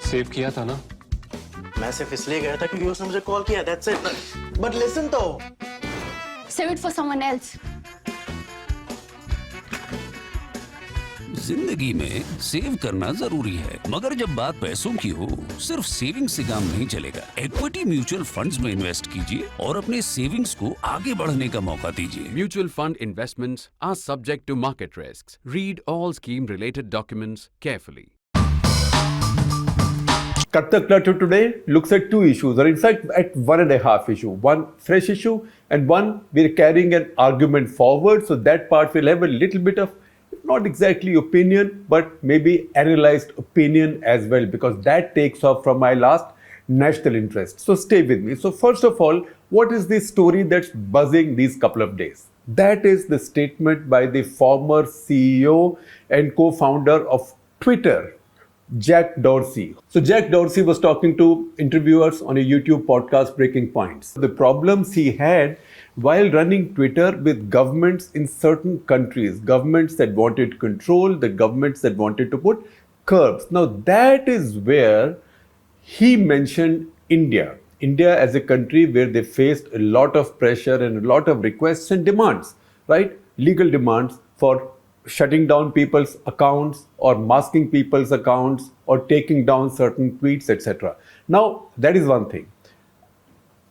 Save किया था ना? मैं सिर्फ इसलिए गया था क्योंकि उसने मुझे कॉल किया, that's it. But listen तो. Save it for someone else. जिंदगी में सेव करना जरूरी है, मगर जब बात पैसों की हो, सिर्फ सेविंग से काम नहीं चलेगा। इक्विटी म्यूचुअल फंड्स में इन्वेस्ट कीजिए और अपने सेविंग्स को आगे बढ़ने का मौका दीजिए। Mutual fund investments are subject to market risks. Read all scheme-related documents carefully. Kathak Clutter today looks at two issues, or in fact at one and a half issue. One fresh issue and one we're carrying an argument forward. So that part will have a little bit of, not exactly opinion, but maybe analyzed opinion as well, because that takes off from my last national interest. So stay with me. So first of all, what is the story that's buzzing these couple of days? That is the statement by the former CEO and co-founder of Twitter, Jack Dorsey. So Jack Dorsey was talking to interviewers on a YouTube podcast, Breaking Points. The problems he had while running Twitter with governments in certain countries, governments that wanted control, the governments that wanted to put curbs. Now that is where he mentioned India. India as a country where they faced a lot of pressure and a lot of requests and demands, right? Legal demands for shutting down people's accounts or masking people's accounts or taking down certain tweets, etc. Now, that is one thing.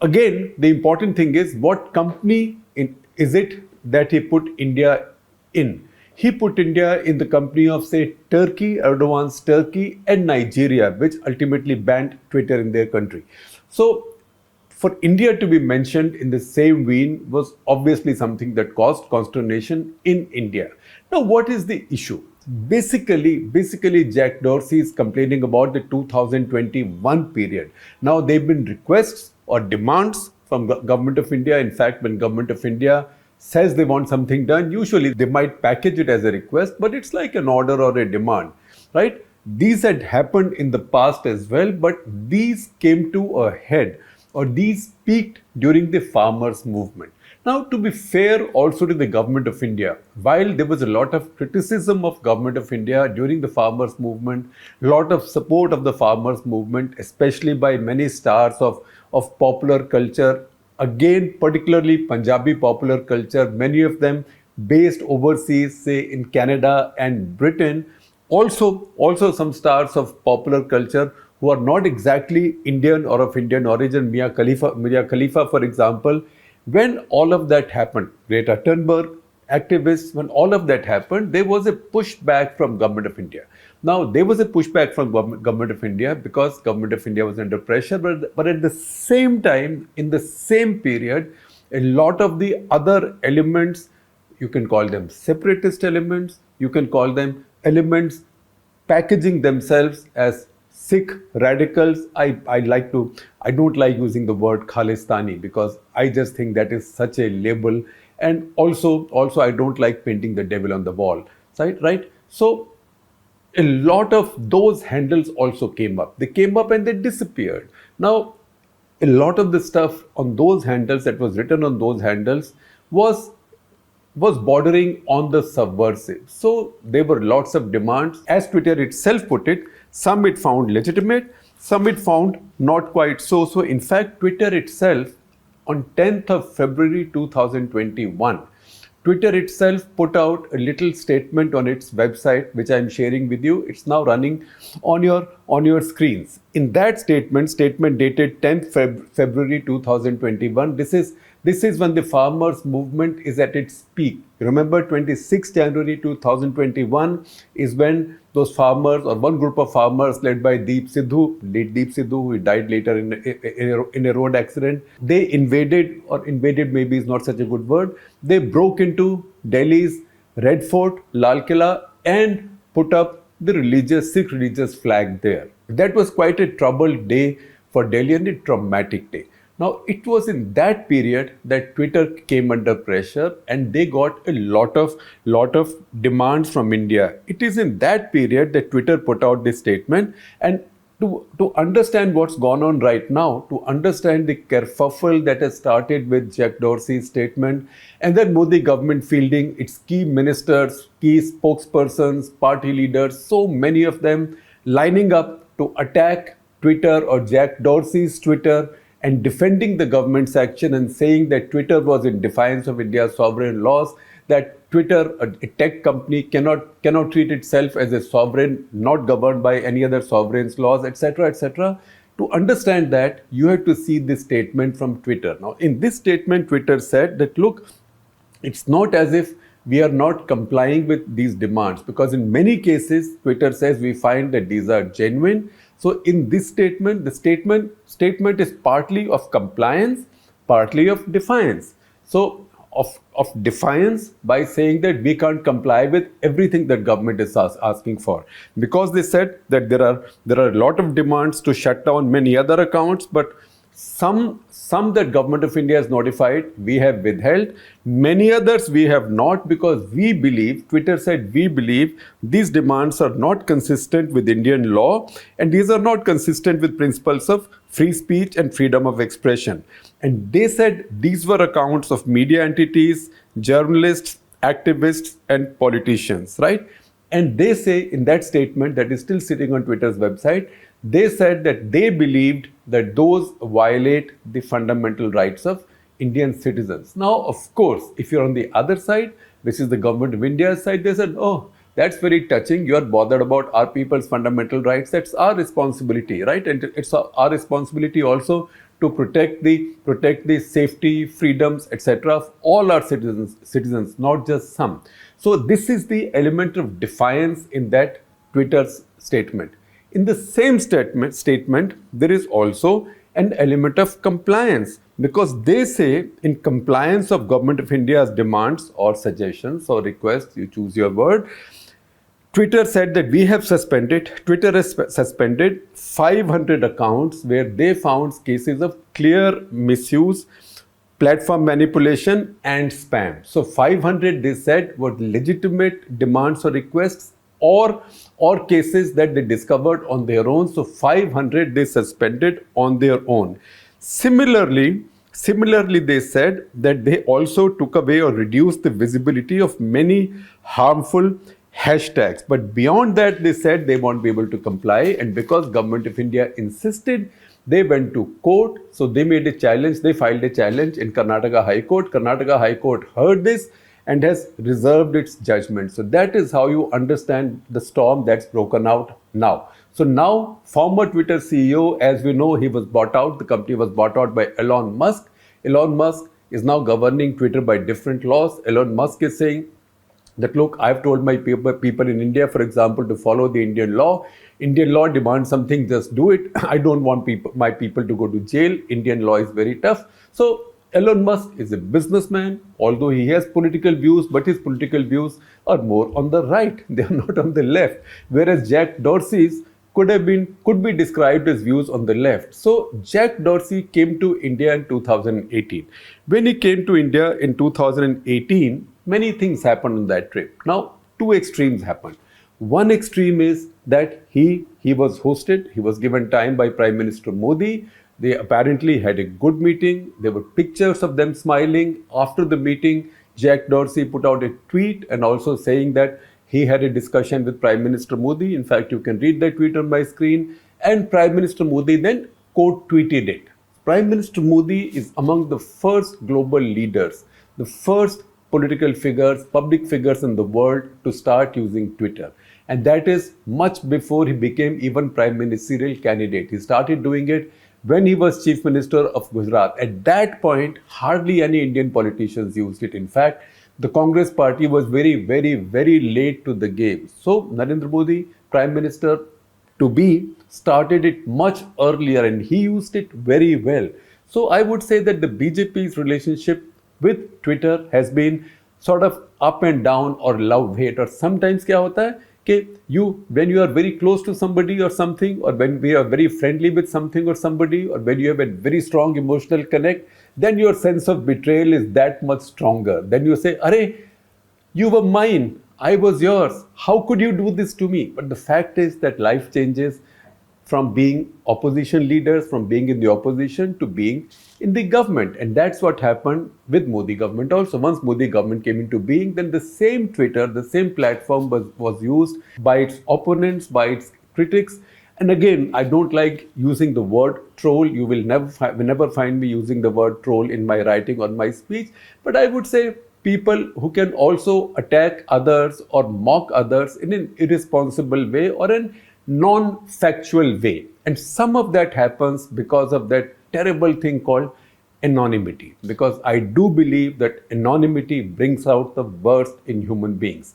Again, the important thing is what company is it that he put India in? He put India in the company of, say, Turkey, Erdogan's Turkey, and Nigeria, which ultimately banned Twitter in their country. So, for India to be mentioned in the same vein was obviously something that caused consternation in India. Now, what is the issue? Basically, Jack Dorsey is complaining about the 2021 period. Now, there have been requests or demands from Government of India. In fact, when Government of India says they want something done, usually they might package it as a request, but it's like an order or a demand, right? These had happened in the past as well, but these came to a head, or these peaked during the farmers' movement. Now, to be fair also to the Government of India, while there was a lot of criticism of Government of India during the farmers' movement, lot of support of the farmers' movement, especially by many stars of popular culture, again, particularly Punjabi popular culture, many of them based overseas, say in Canada and Britain, also some stars of popular culture who are not exactly Indian or of Indian origin, Mia Khalifa, for example. When all of that happened, Greta Thunberg, activists, when all of that happened, there was a pushback from Government of India. Now, there was a pushback from Government of India because Government of India was under pressure, but at the same time, in the same period, a lot of the other elements, you can call them separatist elements, you can call them elements packaging themselves as Sikh radicals. I don't like using the word Khalistani because I just think that is such a label, and also I don't like painting the devil on the wall, right? So a lot of those handles also came up. They came up and they disappeared. Now, a lot of the stuff on those handles that was written on those handles was bordering on the subversive. So there were lots of demands. As Twitter itself put it, some it found legitimate, some it found not quite so. So in fact, Twitter itself on 10th of February 2021, Twitter itself put out a little statement on its website, which I'm sharing with you. It's now running on your screens. In that statement dated 10th February 2021, this is when the farmers' movement is at its peak. Remember, 26 January 2021 is when those farmers, or one group of farmers led by Deep Sidhu, who died later in a road accident, they invaded maybe is not such a good word, they broke into Delhi's Red Fort, Lal Killa, and put up the Sikh religious flag there. That was quite a troubled day for Delhi and a traumatic day. Now, it was in that period that Twitter came under pressure and they got a lot of demands from India. It is in that period that Twitter put out this statement. And to understand what's gone on right now, to understand the kerfuffle that has started with Jack Dorsey's statement, and then Modi government fielding its key ministers, key spokespersons, party leaders, so many of them lining up to attack Twitter or Jack Dorsey's Twitter and defending the government's action and saying that Twitter was in defiance of India's sovereign laws, that Twitter, a tech company, cannot treat itself as a sovereign, not governed by any other sovereign's laws, etc., etc. To understand that, you have to see this statement from Twitter. Now, in this statement, Twitter said that, look, it's not as if we are not complying with these demands, because in many cases, Twitter says we find that these are genuine. So in this statement, the statement is partly of compliance, partly of defiance. So of defiance by saying that we can't comply with everything that government is asking for, because they said that there are a lot of demands to shut down many other accounts, but some that government of India has notified, we have withheld. Many others we have not, because we believe, Twitter said, we believe these demands are not consistent with Indian law, and these are not consistent with principles of free speech and freedom of expression. And they said these were accounts of media entities, journalists, activists, and politicians, right? And they say in that statement that is still sitting on Twitter's website, they said that they believed that those violate the fundamental rights of Indian citizens. Now, of course, if you're on the other side, which is the government of India's side, they said, oh, that's very touching. You're bothered about our people's fundamental rights. That's our responsibility, right? And it's our responsibility also to protect the safety, freedoms, etc. of all our citizens, not just some. So this is the element of defiance in that Twitter's statement. In the same statement, there is also an element of compliance, because they say in compliance of Government of India's demands or suggestions or requests, you choose your word, Twitter said that Twitter has suspended 500 accounts where they found cases of clear misuse, platform manipulation and spam. So 500, they said, were legitimate demands or requests or cases that they discovered on their own. So 500 they suspended on their own. Similarly, they said that they also took away or reduced the visibility of many harmful hashtags. But beyond that, they said they won't be able to comply. And because Government of India insisted, they went to court. So they made a challenge. They filed a challenge in Karnataka High Court. Karnataka High Court heard this and has reserved its judgment. So that is how you understand the storm that's broken out now. So now, former Twitter CEO, as we know, he was bought out. The company was bought out by Elon Musk. Elon Musk is now governing Twitter by different laws. Elon Musk is saying that, look, I've told my people in India, for example, to follow the Indian law. Indian law demands something, just do it. I don't want my people to go to jail. Indian law is very tough. So Elon Musk is a businessman, although he has political views, but his political views are more on the right. They are not on the left. Whereas Jack Dorsey's could be described as views on the left. So Jack Dorsey came to India in 2018. When he came to India in 2018, many things happened on that trip. Now, two extremes happened. One extreme is that he was hosted, he was given time by Prime Minister Modi. They apparently had a good meeting. There were pictures of them smiling. After the meeting, Jack Dorsey put out a tweet and also saying that he had a discussion with Prime Minister Modi. In fact, you can read that tweet on my screen. And Prime Minister Modi then quote tweeted it. Prime Minister Modi is among the first global leaders, the first political figures, public figures in the world to start using Twitter. And that is much before he became even prime ministerial candidate. He started doing it when he was Chief Minister of Gujarat. At that point, hardly any Indian politicians used it. In fact, the Congress party was very, very, very late to the game. So Narendra Modi, Prime Minister to be, started it much earlier and he used it very well. So I would say that the BJP's relationship with Twitter has been sort of up and down or love-hate. Or sometimes क्या होता है कि when you are very close to somebody or something, or when we are very friendly with something or somebody, or when you have a very strong emotional connect, then your sense of betrayal is that much stronger. Then you say, Arey, you were mine, I was yours. How could you do this to me? But the fact is that life changes from being opposition leaders, from being in the opposition to being in the government. And that's what happened with Modi government also. Once Modi government came into being, then the same Twitter, the same platform was used by its opponents, by its critics, And again, I don't like using the word troll. You will never find me using the word troll in my writing or my speech. But I would say people who can also attack others or mock others in an irresponsible way or an non-factual way. And some of that happens because of that terrible thing called anonymity. Because I do believe that anonymity brings out the worst in human beings.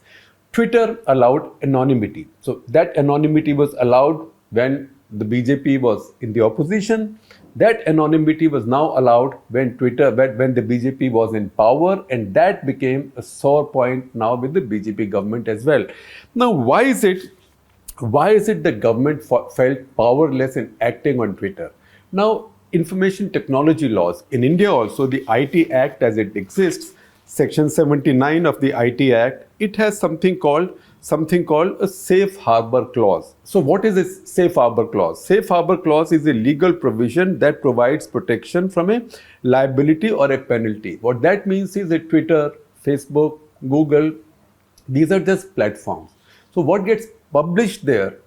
Twitter allowed anonymity. So that anonymity was allowed when the BJP was in the opposition. That anonymity was now allowed when when the BJP was in power, and that became a sore point now with the BJP government as well. Now, why is it the government felt powerless in acting on Twitter? Now, information technology laws in India also, the IT Act as it exists, Section 79 of the IT Act, it has something called a safe harbor clause. So what is a safe harbor clause? Safe harbor clause is a legal provision that provides protection from a liability or a penalty. What that means is that Twitter, Facebook, Google, these are just platforms. So what gets published there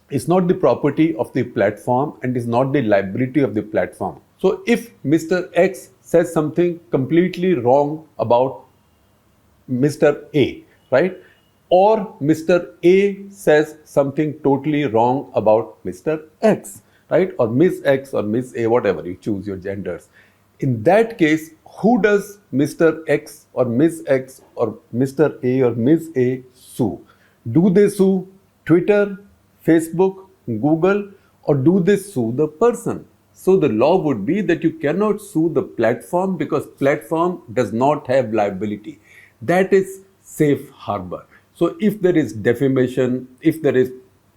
is not the property of the platform and is not the liability of the platform. So if Mr. X says something completely wrong about Mr. A, right? Or Mr. A says something totally wrong about Mr. X, right? Or Miss X or Miss A, whatever, you choose your genders. In that case, who does Mr. X or Miss X or Mr. A or Miss A sue? Do they sue Twitter, Facebook, Google, or do they sue the person? So the law would be that you cannot sue the platform because platform does not have liability. That is safe harbor. So if there is defamation, if there is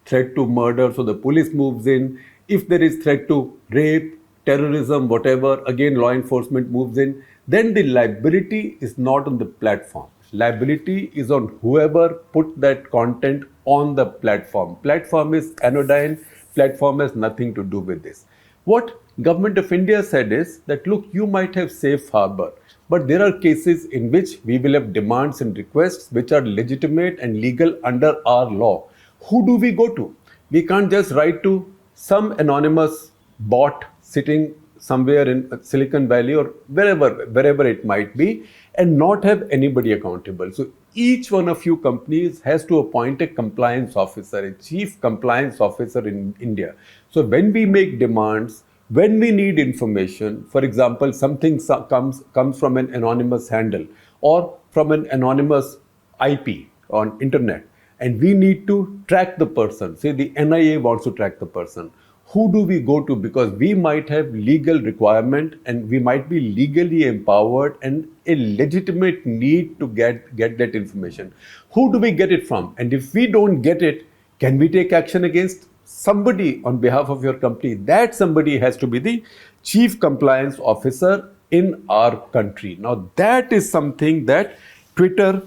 threat to murder, so the police moves in. If there is threat to rape, terrorism, whatever, again law enforcement moves in. Then the liability is not on the platform. Liability is on whoever put that content on the platform. Platform is anodyne. Platform has nothing to do with this. What Government of India said is that, look, you might have safe harbor, but there are cases in which we will have demands and requests which are legitimate and legal under our law. Who do we go to? We can't just write to some anonymous bot sitting somewhere in Silicon Valley or wherever it might be and not have anybody accountable. So each one of you companies has to appoint a compliance officer, a chief compliance officer in India. So when we make demands, when we need information, for example, something comes from an anonymous handle or from an anonymous IP on internet, and we need to track the person. Say the NIA wants to track the person. Who do we go to? Because we might have legal requirement and we might be legally empowered and a legitimate need to get that information. Who do we get it from? And if we don't get it, can we take action against somebody on behalf of your company? That somebody has to be the chief compliance officer in our country. Now that is something that Twitter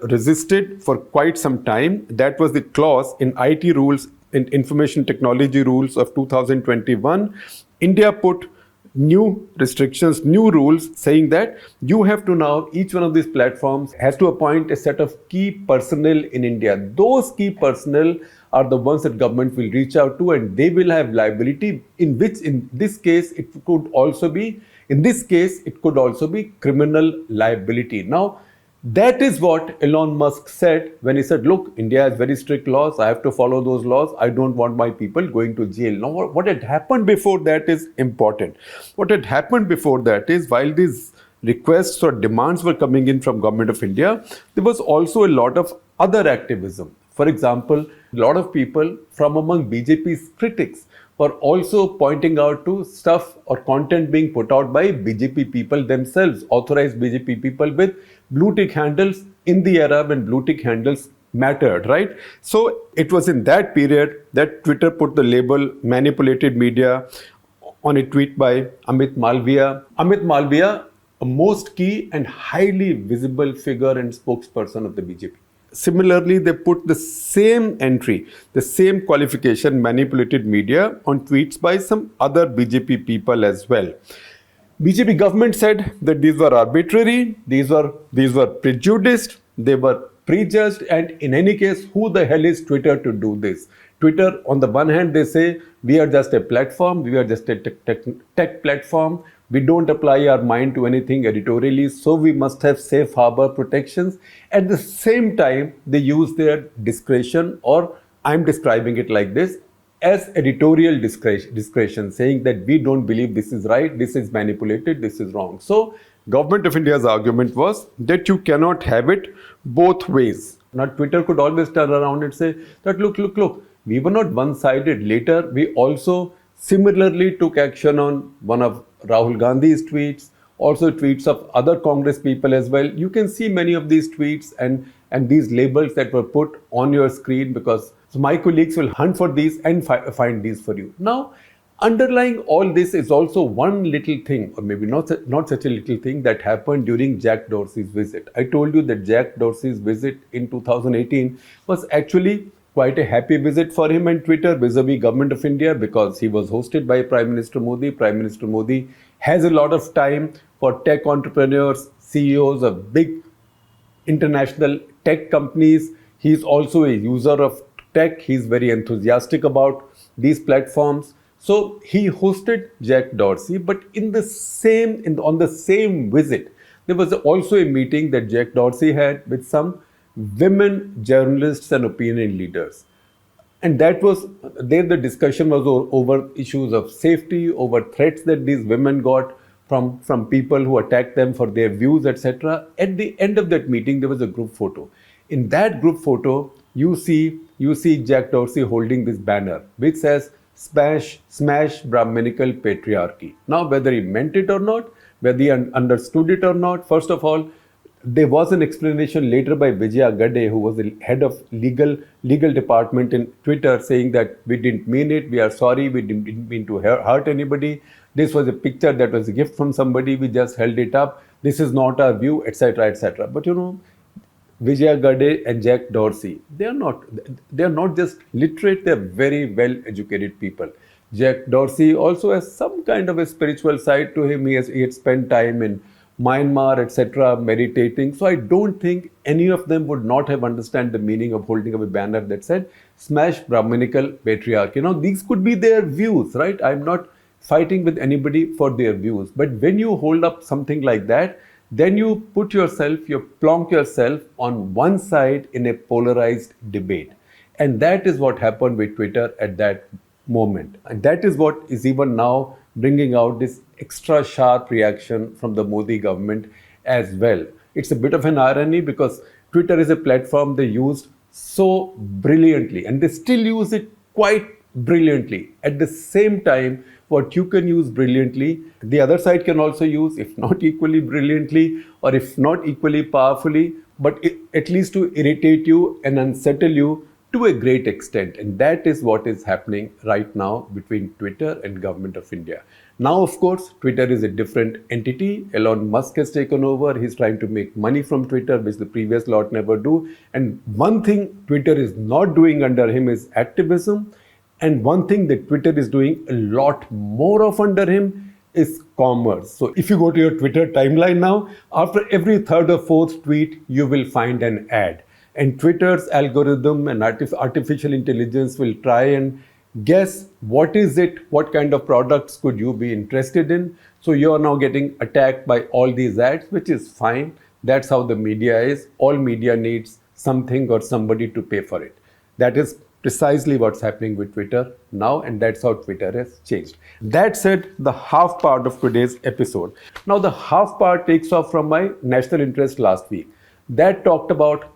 resisted for quite some time. That was the clause in IT rules, in information technology rules of 2021. India put new restrictions, new rules saying that you have to now, each one of these platforms has to appoint a set of key personnel in India. Those key personnel are the ones that government will reach out to, and they will have liability, in which in this case it could also be criminal liability. Now that is what Elon Musk said when he said, look, India has very strict laws. I have to follow those laws. I don't want my people going to jail. Now, what had happened before that is important. What had happened before that is, while these requests or demands were coming in from Government of India, there was also a lot of other activism. For example, a lot of people from among BJP's critics were also pointing out to stuff or content being put out by BJP people themselves, authorized BJP people with blue tick handles in the era when blue tick handles mattered, right? So it was in that period that Twitter put the label manipulated media on a tweet by Amit Malviya. Amit Malviya, a most key and highly visible figure and spokesperson of the BJP. Similarly, they put the same entry, the same qualification, manipulated media, on tweets by some other BJP people as well. BJP government said that these were arbitrary, these were prejudiced, they were prejudged, and in any case, who the hell is Twitter to do this? Twitter, on the one hand, they say we are just a platform, we are just a tech platform. We don't apply our mind to anything editorially, so we must have safe harbor protections. At the same time, they use their discretion, or I'm describing it like this, as editorial discretion, saying that we don't believe this is right, this is manipulated, this is wrong. So, Government of India's argument was that you cannot have it both ways. Now, Twitter could always turn around and say that look, we were not one-sided. Later, we also similarly took action on one of Rahul Gandhi's tweets, also tweets of other Congress people as well. You can see many of these tweets and these labels that were put on your screen, because so my colleagues will hunt for these and find these for you. Now, underlying all this is also one little thing, or maybe not such a little thing, that happened during Jack Dorsey's visit. I told you that Jack Dorsey's visit in 2018 was actually quite a happy visit for him and Twitter vis-a-vis Government of India, because he was hosted by Prime Minister Modi. Prime Minister Modi has a lot of time for tech entrepreneurs, CEOs of big international tech companies. He's also a user of tech. He's very enthusiastic about these platforms. So he hosted Jack Dorsey, but on the same visit, there was also a meeting that Jack Dorsey had with some women journalists and opinion leaders. And that was, there the discussion was over issues of safety, over threats that these women got from people who attacked them for their views, etc. At the end of that meeting, there was a group photo. In that group photo, you see Jack Dorsey holding this banner, which says, smash Brahminical patriarchy. Now, whether he meant it or not, whether he understood it or not, first of all, there was an explanation later by Vijaya Gadde, who was the head of legal department in Twitter, saying that we didn't mean it, we are sorry, we didn't mean to hurt anybody. This was a picture that was a gift from somebody, we just held it up. This is not our view, etc., etc. But you know, Vijaya Gadde and Jack Dorsey, they are not just literate, they are very well educated people. Jack Dorsey also has some kind of a spiritual side to him. He had spent time in Myanmar, etc., meditating. So I don't think any of them would not have understand the meaning of holding up a banner that said, smash Brahminical patriarchy. Now, these could be their views, right? I'm not fighting with anybody for their views. But when you hold up something like that, then you plonk yourself on one side in a polarized debate. And that is what happened with Twitter at that moment. And that is what is even now bringing out this extra sharp reaction from the Modi government as well. It's a bit of an irony, because Twitter is a platform they used so brilliantly, and they still use it quite brilliantly. At the same time, what you can use brilliantly, the other side can also use, if not equally brilliantly, or if not equally powerfully, but at least to irritate you and unsettle you to a great extent. And that is what is happening right now between Twitter and Government of India. Now, of course, Twitter is a different entity. Elon Musk has taken over. He's trying to make money from Twitter, which the previous lot never do. And one thing Twitter is not doing under him is activism. And one thing that Twitter is doing a lot more of under him is commerce. So if you go to your Twitter timeline now, after every third or fourth tweet, you will find an ad. And Twitter's algorithm and artificial intelligence will try and guess what kind of products could you be interested in. So you're now getting attacked by all these ads, which is fine. That's how the media is. All media needs something or somebody to pay for it. That is precisely what's happening with Twitter now, and that's how Twitter has changed. That said, the half part of today's episode. Now, the half part takes off from my national interest last week. That talked about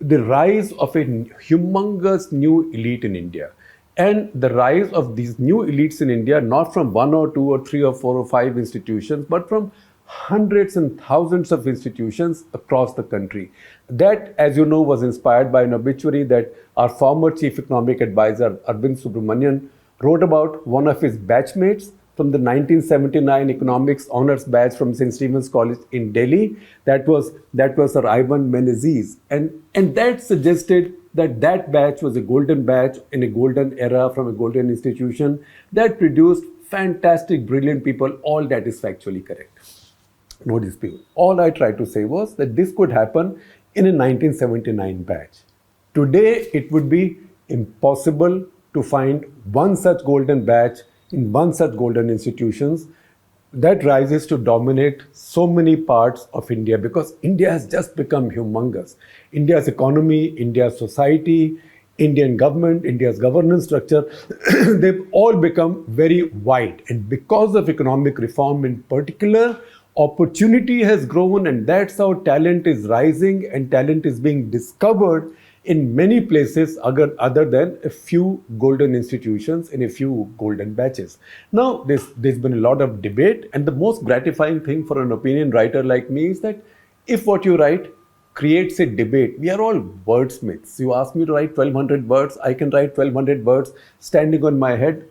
the rise of a humongous new elite in India. And the rise of these new elites in India, not from one or two or three or four or five institutions, but from hundreds and thousands of institutions across the country. That, as you know, was inspired by an obituary that our former Chief Economic Advisor, Arvind Subramanian, wrote about one of his batchmates from the 1979 Economics Honours batch from St. Stephen's College in Delhi. That was Sir Ivan Menezes. And that suggested that batch was a golden batch in a golden era from a golden institution that produced fantastic, brilliant people. All that is factually correct. No dispute. All I tried to say was that this could happen in a 1979 batch. Today, it would be impossible to find one such golden batch in one such golden institutions that rises to dominate so many parts of India, because India has just become humongous. India's economy, India's society, Indian government, India's governance structure, they've all become very wide. And because of economic reform in particular, opportunity has grown, and that's how talent is rising and talent is being discovered in many places other than a few golden institutions and a few golden batches. Now, there's been a lot of debate, and the most gratifying thing for an opinion writer like me is that if what you write creates a debate, we are all wordsmiths. You ask me to write 1200 words, I can write 1200 words standing on my head.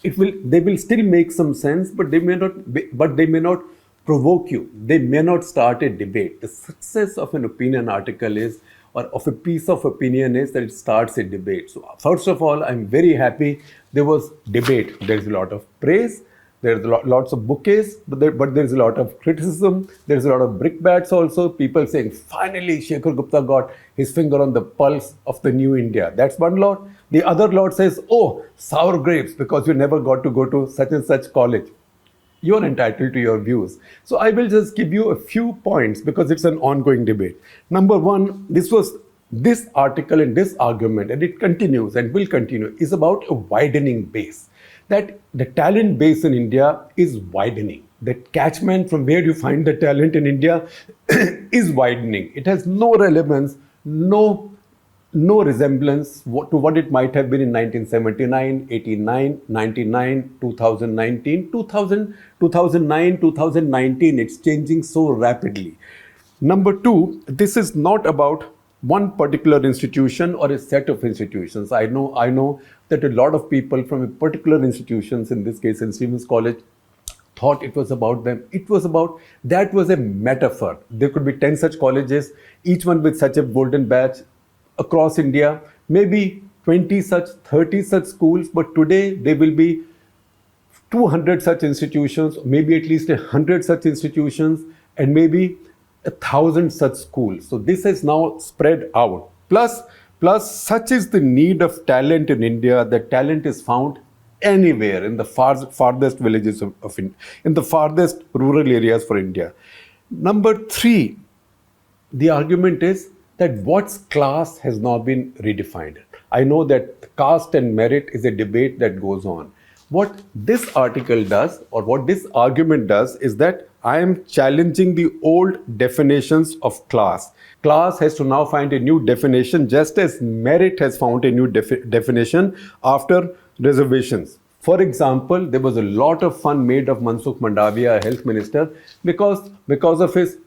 They will still make some sense, but they may not provoke you. They may not start a debate. The success of an opinion article is, or of a piece of opinion is, that it starts a debate. So first of all, I'm very happy there was debate. There's a lot of praise, there's lots of bouquets, but there's a lot of criticism. There's a lot of brickbats also. People saying, finally, Shekhar Gupta got his finger on the pulse of the new India. That's one lot. The other lot says, oh, sour grapes, because you never got to go to such and such college. You're entitled to your views. So I will just give you a few points because it's an ongoing debate. Number one, this article and this argument, and it continues and will continue, is about a widening base. That the talent base in India is widening. The catchment from where you find the talent in India is widening. It has no relevance, no resemblance to what it might have been in 1979, 89, 99, 2019, 2009, 2019. It's changing so rapidly. Number two, this is not about one particular institution or a set of institutions. I know that a lot of people from a particular institutions, in this case St. Stephen's College, thought it was about them. That was a metaphor. There could be 10 such colleges, each one with such a golden badge across India, maybe 20 such, 30 such schools, but today there will be 200 such institutions, maybe at least 100 such institutions, and maybe 1,000 such schools. So this has now spread out. Plus, such is the need of talent in India that talent is found anywhere in the farthest villages of India, in the farthest rural areas for India. Number three, the argument is that what's class has now been redefined. I know that caste and merit is a debate that goes on. What this article does, or what this argument does, is that I am challenging the old definitions of class. Class has to now find a new definition, just as merit has found a new definition after reservations. For example, there was a lot of fun made of Mansukh Mandavia, health minister, because of his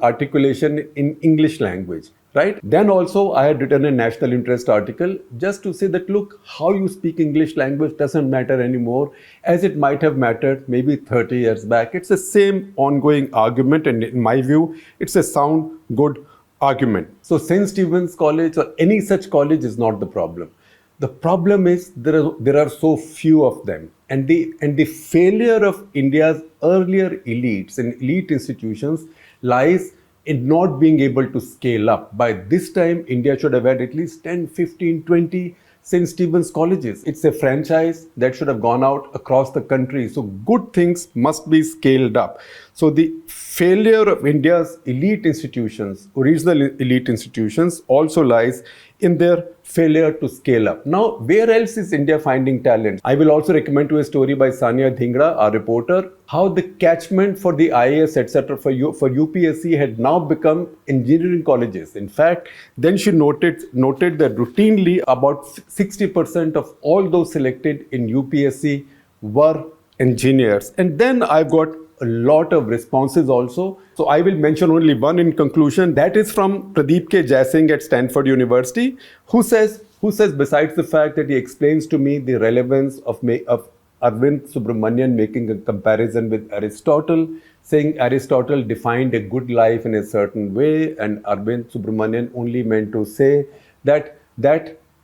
articulation in English language, right? Then also I had written a national interest article just to say that, look, how you speak English language doesn't matter anymore as it might have mattered maybe 30 years back. It's the same ongoing argument, and in my view, it's a sound, good argument. So St. Stephen's College or any such college is not the problem. The problem is there are so few of them, and the failure of India's earlier elites and elite institutions lies in not being able to scale up. By this time, India should have had at least 10, 15, 20 St. Stephen's colleges. It's a franchise that should have gone out across the country. So good things must be scaled up. So the failure of India's elite institutions, original elite institutions, also lies in their failure to scale up. Now, where else is India finding talent? I will also recommend to a story by Sania Dhingra, our reporter, how the catchment for the IAS, etc., for UPSC had now become engineering colleges. In fact, then she noted that routinely about 60% of all those selected in UPSC were engineers. And then I've got a lot of responses also. So I will mention only one in conclusion. That is from Pradeep K. Jaisingh at Stanford University, who says, besides the fact that he explains to me the relevance of Arvind Subramanian making a comparison with Aristotle, saying Aristotle defined a good life in a certain way, and Arvind Subramanian only meant to say that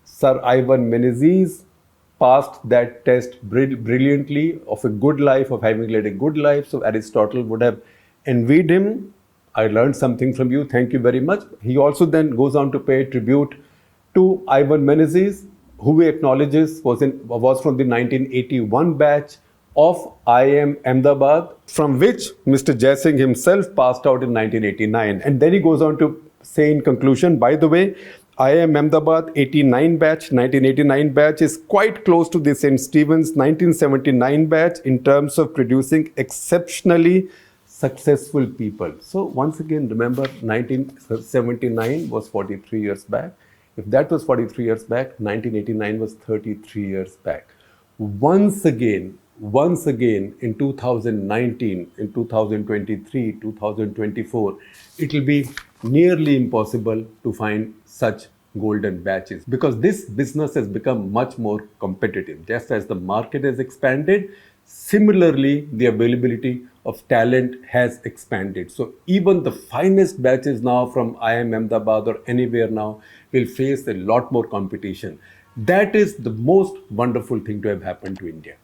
Sir Ivan Menzies passed that test brilliantly of a good life, of having led a good life. So Aristotle would have envied him. I learned something from you. Thank you very much. He also then goes on to pay tribute to Ivan Menezes, who he acknowledges was from the 1981 batch of IIM Ahmedabad, from which Mr. Jaisingh himself passed out in 1989. And then he goes on to say in conclusion, by the way, IIM Ahmedabad 89 batch, 1989 batch is quite close to the St. Stephen's 1979 batch in terms of producing exceptionally successful people. So once again, remember 1979 was 43 years back. If that was 43 years back, 1989 was 33 years back. Once again, in 2019, in 2023, 2024, it will be nearly impossible to find such golden batches, because this business has become much more competitive. Just as the market has expanded, similarly, the availability of talent has expanded. So even the finest batches now from IIM Ahmedabad or anywhere now will face a lot more competition. That is the most wonderful thing to have happened to India.